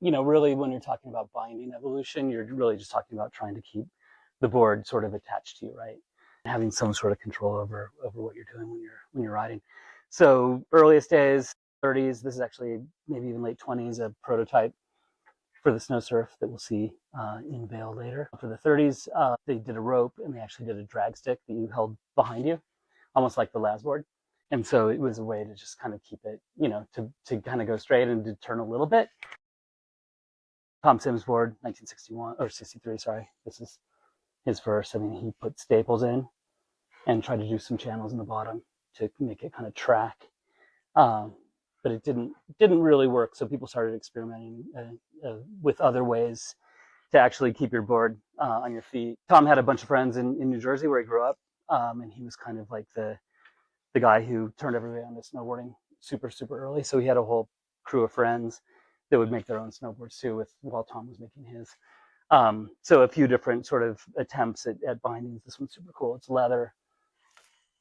You know, really, when you're talking about binding evolution, you're really just talking about trying to keep the board sort of attached to you, right? Having some sort of control over what you're doing when you're riding. So earliest days, 30s. This is actually maybe even late 20s, a prototype for the snow surf that we'll see in Vail later. For the 30s, they did a rope and they actually did a drag stick that you held behind you, almost like the Lasboard. And so it was a way to just kind of keep it, you know, to kind of go straight and to turn a little bit. Tom Sims board, 1961 or 63, sorry. This is his first. I mean, he put staples in and tried to do some channels in the bottom to make it kind of track. But it didn't really work. So people started experimenting with other ways to actually keep your board on your feet. Tom had a bunch of friends in New Jersey where he grew up, and he was kind of like the guy who turned everybody on to snowboarding super early. So he had a whole crew of friends that would make their own snowboards too, while Tom was making his. So a few different sort of attempts at bindings. This one's super cool. It's leather.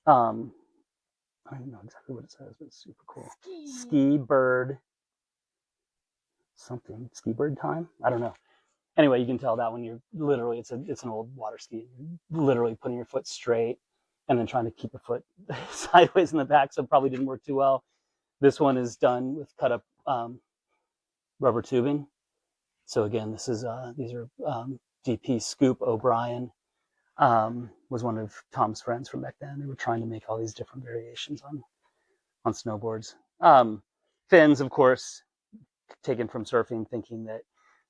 I don't know exactly what it says, but it's super cool. Ski bird something. Ski bird time? I don't know. Anyway, you can tell that when you're literally, it's an old water ski. You're literally putting your foot straight and then trying to keep your foot sideways in the back, so it probably didn't work too well. This one is done with cut up rubber tubing. So again, these are DP Scoop O'Brien. Was one of Tom's friends from back then. They were trying to make all these different variations on snowboards. Fins, of course, taken from surfing, thinking that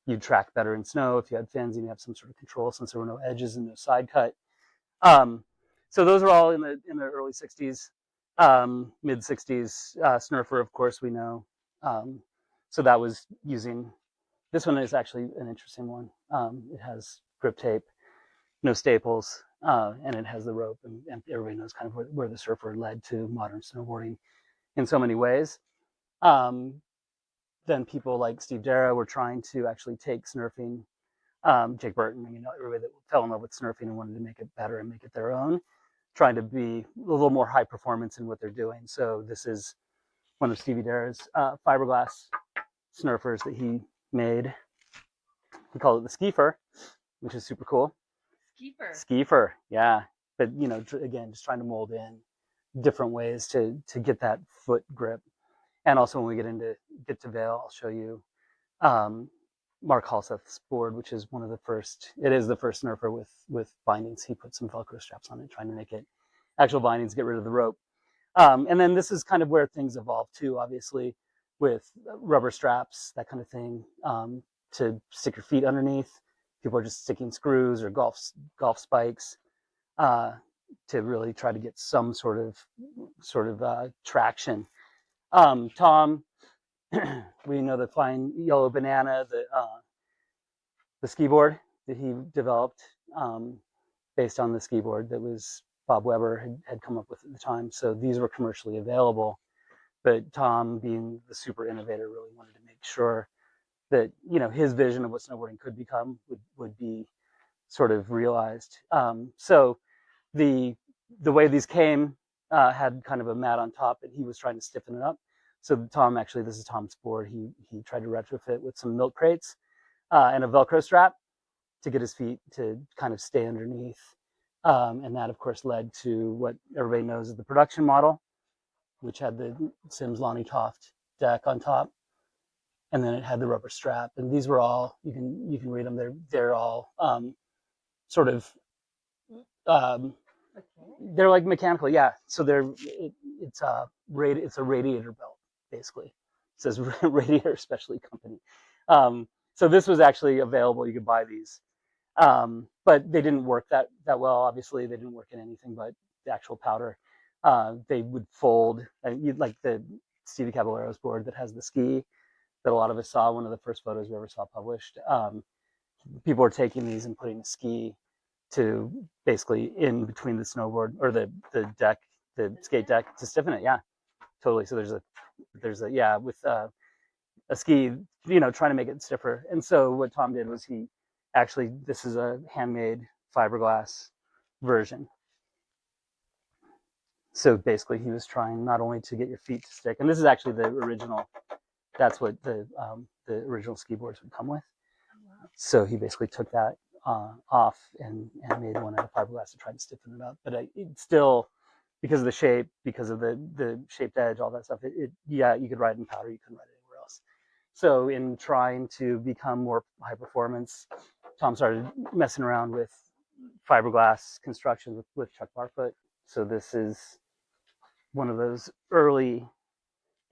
you'd track better in snow if you had fins and you have some sort of control, since there were no edges and no side cut. So those are all in the early 60s, mid 60s. Snurfer, of course, we know. So that was using, this one is actually an interesting one. It has grip tape, no staples, and it has the rope, and everybody knows kind of where the surfer led to modern snowboarding in so many ways. Then people like Steve Dara were trying to actually take snurfing. Jake Burton, I mean, everybody that fell in love with snurfing and wanted to make it better and make it their own, trying to be a little more high performance in what they're doing. So this is one of Stevie Dara's fiberglass snurfers that he made. We call it the Skifer, which is super cool. Skifer, yeah. But, you know, again, just trying to mold in different ways to get that foot grip. And also when we get to Vail, I'll show you Mark Halseth's board, which is one of the first, it is the first snurfer with bindings. He put some Velcro straps on it, trying to make it actual bindings, get rid of the rope. And then this is kind of where things evolved too, obviously, with rubber straps, that kind of thing, to stick your feet underneath. People are just sticking screws or golf spikes to really try to get some sort of traction. Tom, we know the Flying Yellow Banana, the ski board that he developed based on the ski board that was Bob Weber had come up with at the time. So these were commercially available, but Tom, being the super innovator, really wanted to make sure that, you know, his vision of what snowboarding could become would be sort of realized. So the way these came had kind of a mat on top, and he was trying to stiffen it up. So Tom, actually, this is Tom's board. He tried to retrofit with some milk crates and a Velcro strap to get his feet to kind of stay underneath. And that, of course, led to what everybody knows as the production model, which had the Sims Lonnie Toft deck on top. And then it had the rubber strap. And these were all, you can read them. They're all sort of, they're like mechanical, yeah. So it's a radiator belt, basically. It says Radiator Specialty Company. So this was actually available. You could buy these, but they didn't work that well. Obviously, they didn't work in anything but the actual powder. They would fold, like the Stevie Caballero's board that has the ski that a lot of us saw. One of the first photos we ever saw published. People were taking these and putting the ski to basically in between the snowboard or the deck, the skate deck, to stiffen it. Yeah, totally. So there's a yeah, with a ski, you know, trying to make it stiffer. And so what Tom did was he actually, this is a handmade fiberglass version. So basically, he was trying not only to get your feet to stick, and this is actually the original. That's what the original ski boards would come with. So he basically took that off and made one out of fiberglass to try to stiffen it up. But it still, because of the shape, because of the shaped edge, all that stuff, yeah, you could ride in powder, you couldn't ride anywhere else. So in trying to become more high performance, Tom started messing around with fiberglass construction with Chuck Barfoot. So this is one of those early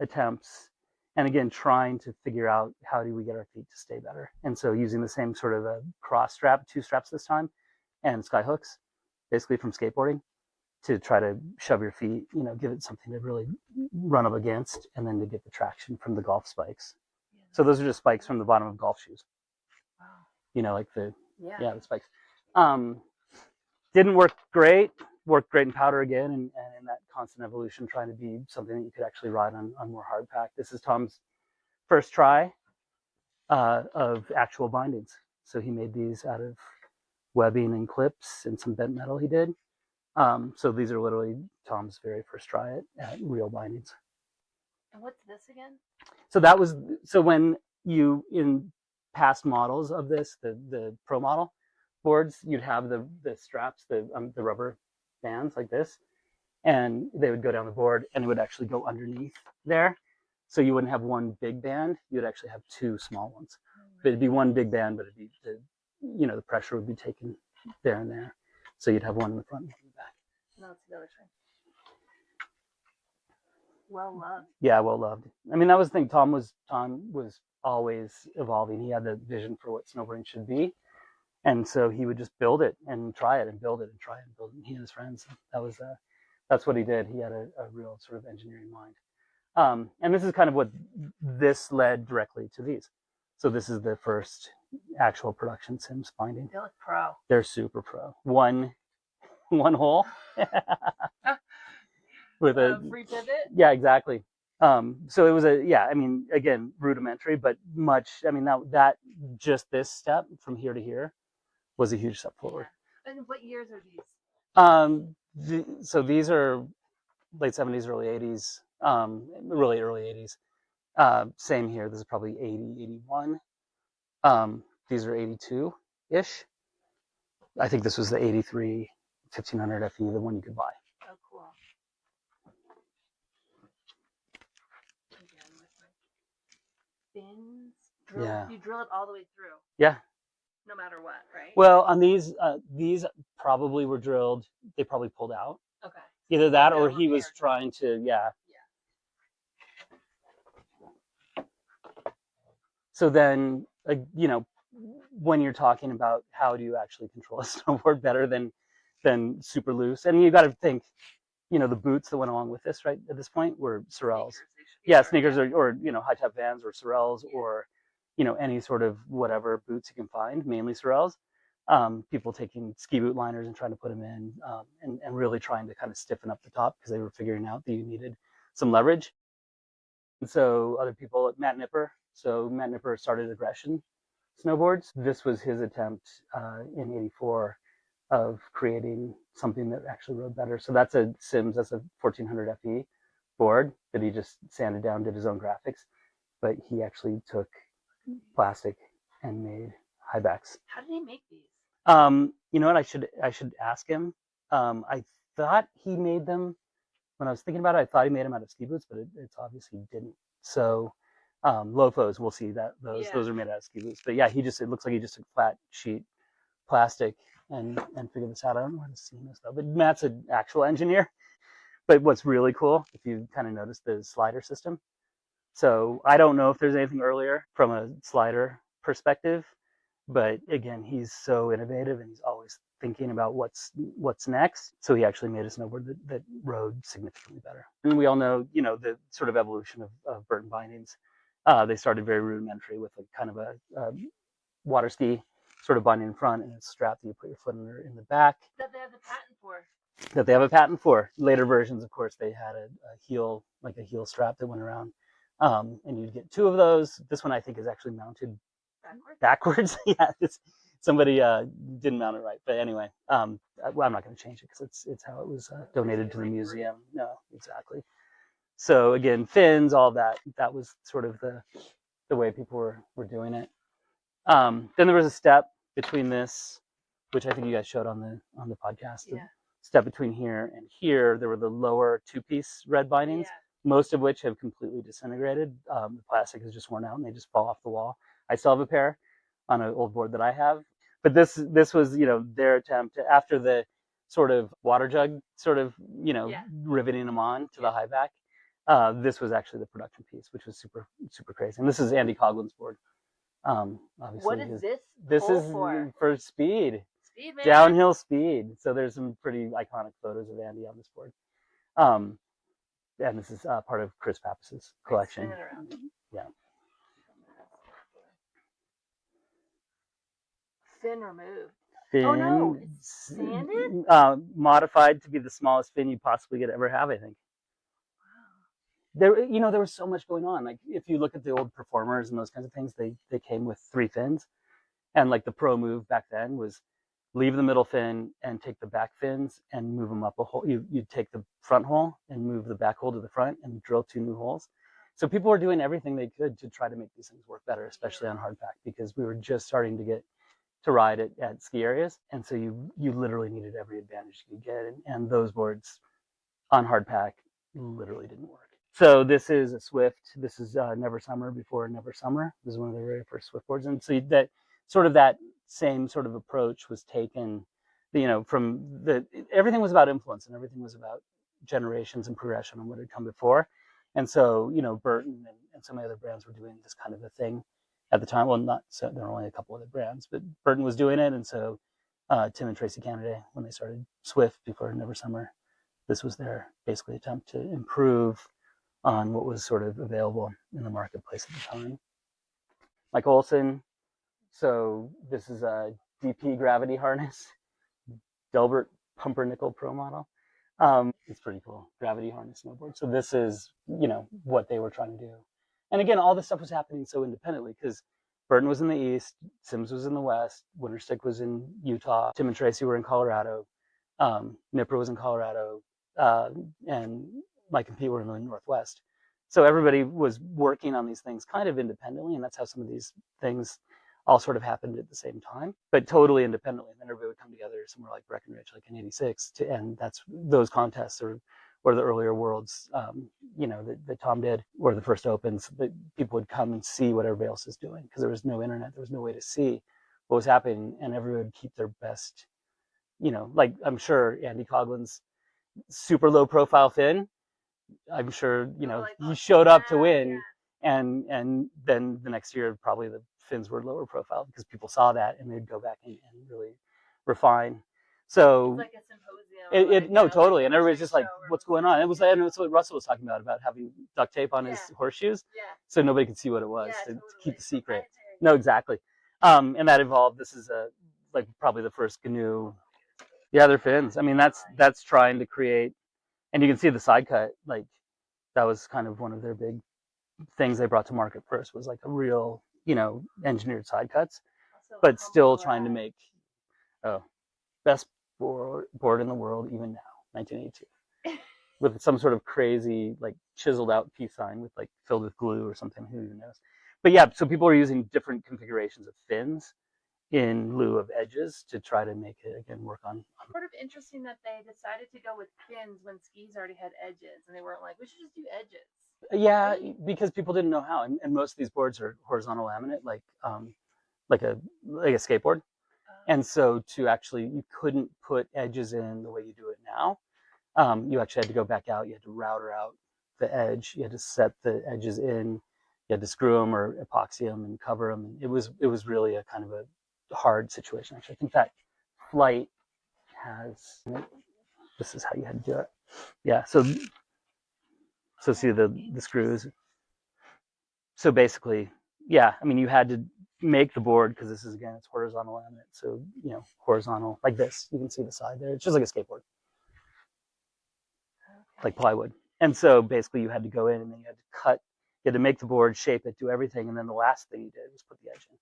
attempts. And again, trying to figure out how do we get our feet to stay better. And so using the same sort of a cross strap, 2 straps this time, and sky hooks, basically from skateboarding, to try to shove your feet, give it something to really run up against, and then to get the traction from the golf spikes. Yeah. So those are just spikes from the bottom of golf shoes. Wow. Like the spikes. Didn't work great. Worked great in powder again, and in that constant evolution, trying to be something that you could actually ride on more hard pack. This is Tom's first try of actual bindings. So he made these out of webbing and clips and some bent metal he did. So these are literally Tom's very first try at real bindings. And what's this again? So when you, in past models of this, the Pro model boards, you'd have the straps, the rubber bands like this, and they would go down the board and it would actually go underneath there. So you wouldn't have one big band, you'd actually have 2 small ones. But it'd be one big band, but it'd be the pressure would be taken there and there. So you'd have one in the front and one in the back. No, it's the other side. Well loved. Yeah, well loved. I mean, that was the thing. Tom was always evolving. He had the vision for what snowboarding should be. And so he would just build it and try it and build it and try it and build it. And he and his friends, that's what he did. He had a real sort of engineering mind. And this is kind of what this led directly to these. So this is the first actual production Sims binding. They look pro. They're super pro. One hole with a free pivot. Yeah, exactly. So it was again, rudimentary, but much. I mean, that just this step from here to here was a huge step forward. Yeah. And what years are these? So these are late 70s, early 80s, really early 80s. Same here. This is probably 80, 81. These are 82-ish. I think this was the 83 1500 FE, the one you could buy. Oh, cool. Fins. Yeah. You drill it all the way through. Yeah. No matter what, right? Well, on these probably were drilled. They probably pulled out. Okay. Either that or he was trying to, yeah. So then, when you're talking about how do you actually control a snowboard better than super loose, and you got to think, the boots that went along with this, right, at this point were Sorels. Sneakers or high top Vans or Sorels or any sort of whatever boots you can find, mainly Sorels. People taking ski boot liners and trying to put them in, and really trying to kind of stiffen up the top because they were figuring out that you needed some leverage. And so other people, Matt Nipper started Agression snowboards. This was his attempt in '84 of creating something that actually rode better. So that's a Sims, that's a 1400 FE board that he just sanded down, did his own graphics, but he actually took plastic and made high backs. How did he make these? You know what? I should ask him. I thought he made them when I was thinking about it. I thought he made them out of ski boots, but it's obviously didn't. So Lofos, we'll see that those are made out of ski boots. But yeah, it looks like he just took flat sheet plastic and figured this out. I don't know how to see this though, but Matt's an actual engineer. But what's really cool, if you kind of notice the slider system. So I don't know if there's anything earlier from a slider perspective, but again, he's so innovative and he's always thinking about what's next. So he actually made a snowboard that rode significantly better. And we all know, the sort of evolution of Burton bindings. They started very rudimentary with a kind of a water ski sort of binding in front and a strap that you put your foot under in the back. That they have a patent for. That they have a patent for. Later versions, of course, they had a heel strap that went around. And you'd get 2 of those. This one I think is actually mounted backwards. Yeah, somebody didn't mount it right. But anyway, well, I'm not going to change it because it's how it was donated to the museum. No, exactly. So again, fins, all that. That was sort of the way people were doing it. Then there was a step between this, which I think you guys showed on the podcast. Yeah. Step between here and here, there were the lower two-piece red bindings, most of which have completely disintegrated. The plastic is just worn out and they just fall off the wall. I still have a pair on an old board that I have, but this was their attempt to, after the sort of water jug sort of riveting them on to the high back. This was actually the production piece, which was super crazy. And this is Andy Coughlin's board. Obviously, what is this? This is for speed. Speed, man. Downhill speed. So there's some pretty iconic photos of Andy on this board. And this is part of Chris Pappas's collection. Yeah. Fin removed. Fin, oh no, it's sanded? Modified to be the smallest fin you possibly could ever have, I think. There was so much going on. Like if you look at the old performers and those kinds of things, they came with 3 fins, and like the pro move back then was leave the middle fin and take the back fins and move them up a hole. You'd take the front hole and move the back hole to the front and drill 2 new holes. So people were doing everything they could to try to make these things work better, especially on hardpack, because we were just starting to get to ride at ski areas, and so you literally needed every advantage you could get, and those boards on hardpack literally didn't work. So this is a Swift. This is Never Summer before Never Summer. This is one of the very first Swift boards, and so that same sort of approach was taken, from everything was about influence and everything was about generations and progression and what had come before, and so Burton and some of the other brands were doing this kind of a thing at the time. Well, not so there were only a couple other brands, but Burton was doing it, and so Tim and Tracy Canaday, when they started Swift before Never Summer, this was their basically attempt to improve on what was sort of available in the marketplace at the time. Mike Olson. So this is a DP gravity harness, Delbert Pumpernickel Pro model. It's pretty cool, gravity harness snowboard. So this is, what they were trying to do. And again, all this stuff was happening so independently because Burton was in the East, Sims was in the West, Winterstick was in Utah, Tim and Tracy were in Colorado, Nipper was in Colorado, and Mike and Pete were in the Northwest. So everybody was working on these things kind of independently, and that's how some of these things all sort of happened at the same time, but totally independently. And then everybody would come together somewhere like Breckenridge, like in '86, and that's those contests or the earlier Worlds, that Tom did, or the first Opens, that people would come and see what everybody else is doing because there was no internet, there was no way to see what was happening, and everyone would keep their best, like I'm sure Andy Coughlin's super low profile fin, I'm sure, he showed up to win, and then the next year probably the fins were lower profile because people saw that and they'd go back and really refine. So it's like a symposium. Totally, and everybody's just like, "What's going on?" It was, and it's what Russell was talking about having duct tape on his horseshoes, so nobody could see what it was to keep the secret. No, exactly, and that evolved. This is probably the first GNU. Yeah, they're fins. I mean, that's trying to create, and you can see the side cut. Like that was kind of one of their big things they brought to market first, was like a real, engineered side cuts, but still trying to make best board in the world even now, 1982, with some sort of crazy like chiseled out peace sign with like filled with glue or something, who even knows. But yeah, so people are using different configurations of fins in lieu of edges to try to make it again work on. Sort of interesting that they decided to go with fins when skis already had edges, and they weren't like, we should just do edges. Yeah, because people didn't know how, and most of these boards are horizontal laminate, like a skateboard, and so you couldn't put edges in the way you do it now. You actually had to go back out. You had to router out the edge. You had to set the edges in. You had to screw them or epoxy them and cover them. It was really a kind of a hard situation. Actually, I think that Flight has. This is how you had to do it. Yeah. So see the screws. So basically, yeah. I mean, you had to make the board because this is, again, it's horizontal laminate. So horizontal like this. You can see the side there. It's just like a skateboard, like plywood. And so basically, you had to go in and then you had to cut. You had to make the board, shape it, do everything, and then the last thing you did was put the edge in.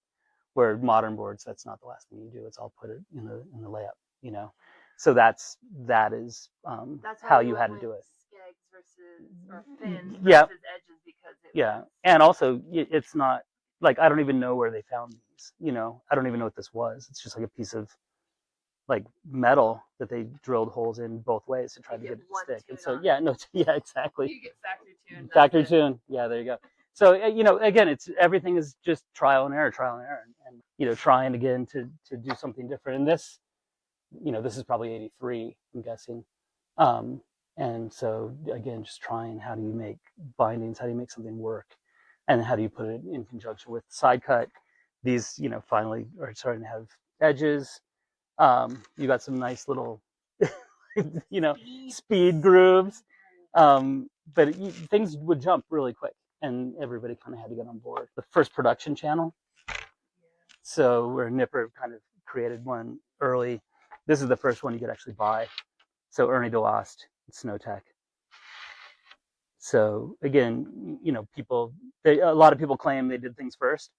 Where modern boards, that's not the last thing you do. It's all put it in the layup, you know. So that is That's how we you went had to with do it. Skegs versus or fins Yeah, versus edges because it yeah, was and also it's not like I don't even know where they found these. You know, I don't even know what this was. It's just like a piece of like metal that they drilled holes in both ways to try You to get get it to one stick. And tune so on yeah, it. no, yeah, exactly. you get factory tuned. Factory That's it. tune. Yeah, there you go. So you know, again, it's everything is just trial and error, and you know, trying again to do something different. And this, you know, this is probably 83, I'm guessing. Um, and so again, just trying, how do you make bindings? How do you make something work? And how do you put it in conjunction with side cut? These, you know, finally are starting to have edges. You got some nice little, you know, speed grooves. But things would jump really quick, and everybody kind of had to get on board. The first production channel, so where Nipper kind of created one early. This is the first one you could actually buy. So Ernie DeLost, Snowtech. So again, you know, a lot of people claim they did things first.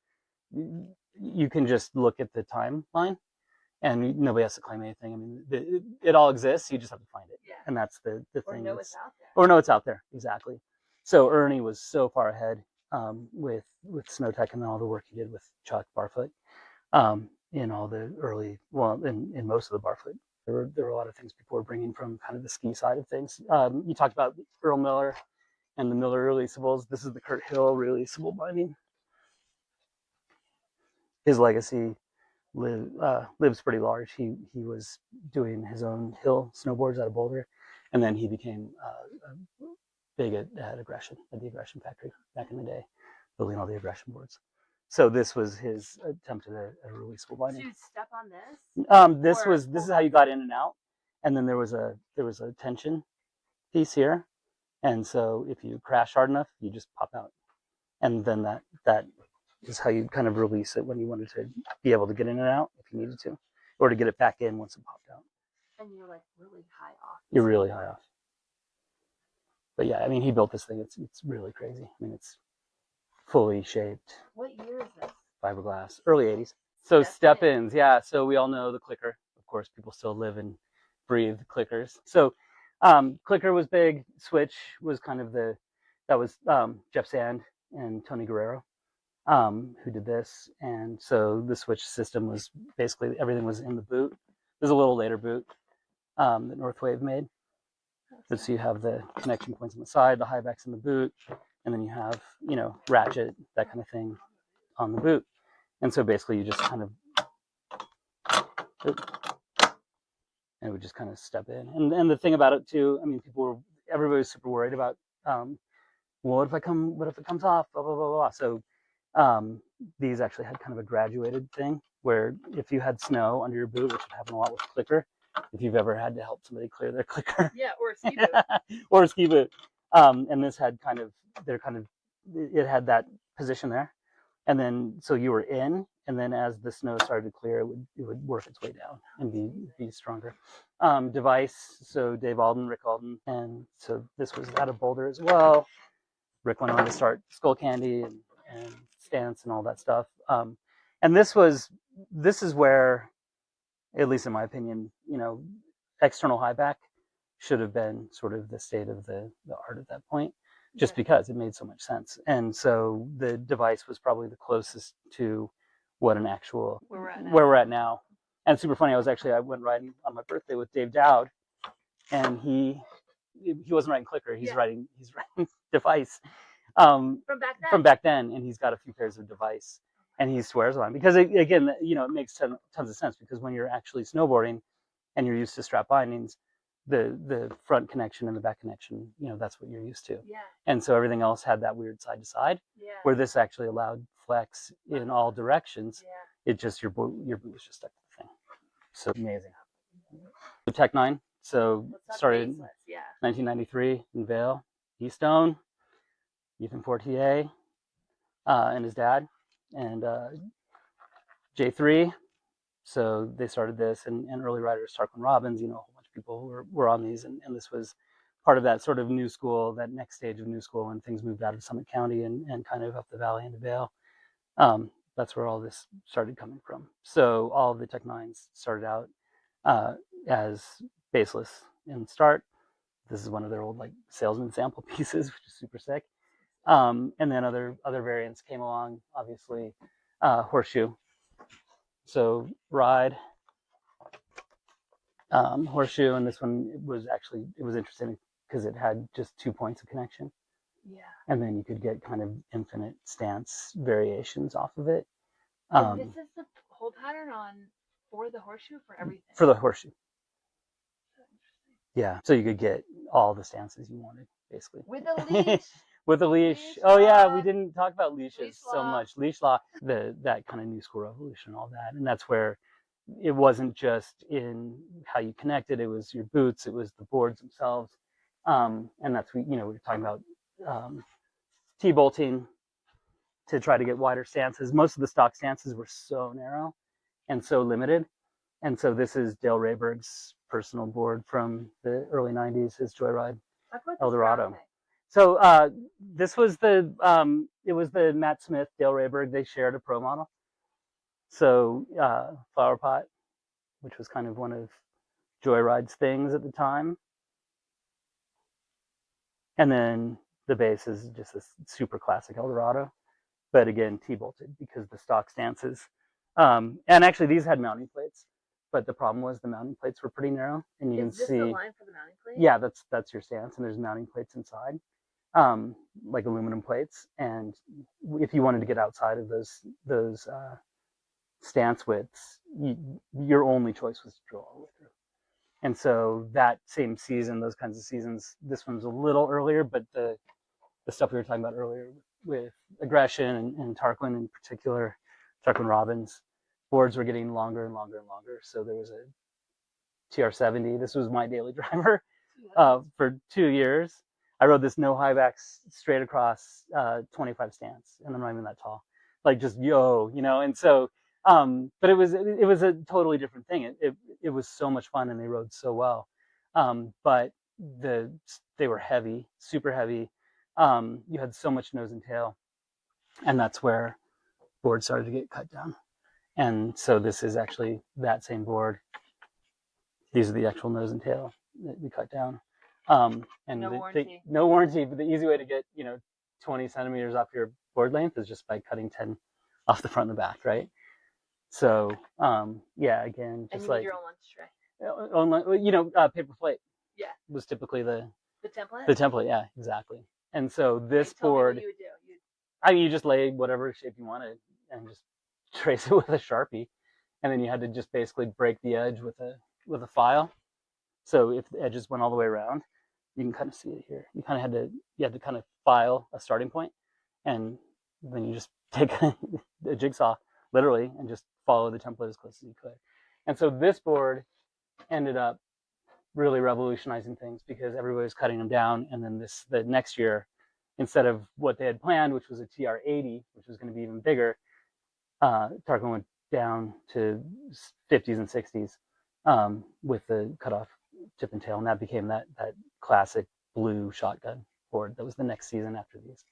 You can just look at the timeline, and nobody has to claim anything. I mean, it all exists. You just have to find it, and that's the thing. Know it's out there. Or know it's out there, exactly. So Ernie was so far ahead with Snowtech and all the work he did with Chuck Barfoot in all the early, well, in most of the Barfoot. There were a lot of things people were bringing from kind of the ski side of things. You talked about Earl Miller and the Miller releasables. This is the Kurt Hill releasable binding. His legacy lives pretty large. He was doing his own hill snowboards out of Boulder, and then he became big at Agression, at the Agression factory back in the day, building all the Agression boards. So this was his attempt at a releasable binding. Did you step on this? This is how you got in and out, and then there was a tension piece here, and so if you crash hard enough, you just pop out, and then that is how you kind of release it when you wanted to be able to get in and out if you needed to, or to get it back in once it popped out. And you're like really high off. You're really high off. But yeah, I mean, he built this thing. It's really crazy. I mean, it's fully shaped. What year is this? Fiberglass, early 80s. So step-ins, yeah. So we all know the clicker. Of course, people still live and breathe clickers. So clicker was big. Switch was kind of that was Jeff Sand and Tony Guerrero who did this. And so the switch system was basically everything was in the boot. There's a little later boot that Northwave made. So you have the connection points on the side, the high backs in the boot, and then you have, you know, ratchet, that kind of thing on the boot. And so basically you just kind of, and it would just kind of step in. And the thing about it too, I mean, everybody was super worried about, well, what if it comes off, blah, blah, blah, blah. So these actually had kind of a graduated thing where if you had snow under your boot, which would happen a lot with clicker, if you've ever had to help somebody clear their clicker. Yeah, or a ski boot. Or a ski boot. And this had it had that position there. And then, so you were in, and then as the snow started to clear, it would work its way down and be stronger. Device, so Dave Alden, Rick Alden, and so this was out of Boulder as well. Rick went on to start Skull Candy and Stance and all that stuff. And this is where, at least in my opinion, you know, external high back should have been sort of the state of the art at that point, just because it made so much sense. And so the Device was probably the closest to what an actual, where we're at now. And it's super funny, I went riding on my birthday with Dave Dowd, and he wasn't riding clicker, he's riding Device. From back then, and he's got a few pairs of Device, and he swears on, because again, you know, it makes tons of sense, because when you're actually snowboarding and you're used to strap bindings, the front connection and the back connection, you know, that's what you're used to. Yeah. And so everything else had that weird side to side, where this actually allowed flex in all directions. Yeah. It just, your boot was just stuck to the thing. So amazing. The Technine, so started in 1993 in Vail, Keystone, Ethan Fortier, and his dad, and J3. So they started this, and early riders, Tarquin Robbins, you know, a whole bunch of people were on these, and this was part of that sort of new school, that next stage of new school when things moved out of Summit County and kind of up the valley into Vail. That's where all this started coming from. So all of the Technines started out as baseless in the start. This is one of their old like salesman sample pieces, which is super sick. And then other variants came along, obviously, horseshoe. So ride, horseshoe, and this one was interesting because it had just 2 points of connection. Yeah. And then you could get kind of infinite stance variations off of it. And this is the whole pattern for the horseshoe, for everything. For the horseshoe. So interesting. Yeah. So you could get all the stances you wanted, basically. With a leash. With a leash. Leash Oh yeah, lock. we didn't talk about leashes Leash so lock. much. Leash lock, that kind of new school revolution, all that. And that's where it wasn't just in how you connected, it was your boots, it was the boards themselves. And that's, we were talking about T-bolting to try to get wider stances. Most of the stock stances were so narrow and so limited. And so this is Dale Rayberg's personal board from the early 90s, his Joyride Eldorado. So this was it was the Matt Smith, Dale Rayberg, they shared a pro model. So Flower Pot, which was kind of one of Joyride's things at the time. And then the base is just this super classic Eldorado, but again, T-bolted because the stock stances. And actually these had mounting plates, but the problem was the mounting plates were pretty narrow. And you can see. Is this the line for the mounting plate? Yeah, that's your stance, and there's mounting plates inside. Like aluminum plates, and if you wanted to get outside of those stance widths, your only choice was to drill all the way through. And so that same season, those kinds of seasons, this one's a little earlier, but the stuff we were talking about earlier with Agression and Tarquin in particular, Tarquin Robbins, boards were getting longer and longer and longer. So there was a TR70. This was my daily driver for 2 years. I rode this no high backs straight across 25 stance, and I'm not even that tall. Like just and so, but it was a totally different thing. It was so much fun, and they rode so well. But they were heavy, super heavy. You had so much nose and tail, and that's where boards started to get cut down. And so this is actually that same board. These are the actual nose and tail that we cut down. And no warranty. No warranty, but the easy way to get 20 centimeters off your board length is just by cutting 10 off the front and the back, right? So yeah, again, just and you need your own lunch tray. Paper plate. Yeah. Was typically the template. The template, yeah, exactly. And so this board, what you would do. You just lay whatever shape you wanted and just trace it with a Sharpie, and then you had to just basically break the edge with a file. So if the edges went all the way around, you can kind of see it here. You had to kind of file a starting point, and then you just take a jigsaw, literally, and just follow the template as close as you could. And so this board ended up really revolutionizing things because everybody was cutting them down, and then the next year, instead of what they had planned, which was a TR80, which was going to be even bigger, Tarquin went down to 50s and 60s with the cutoff tip and tail, and that became that classic blue shotgun board that was the next season after these.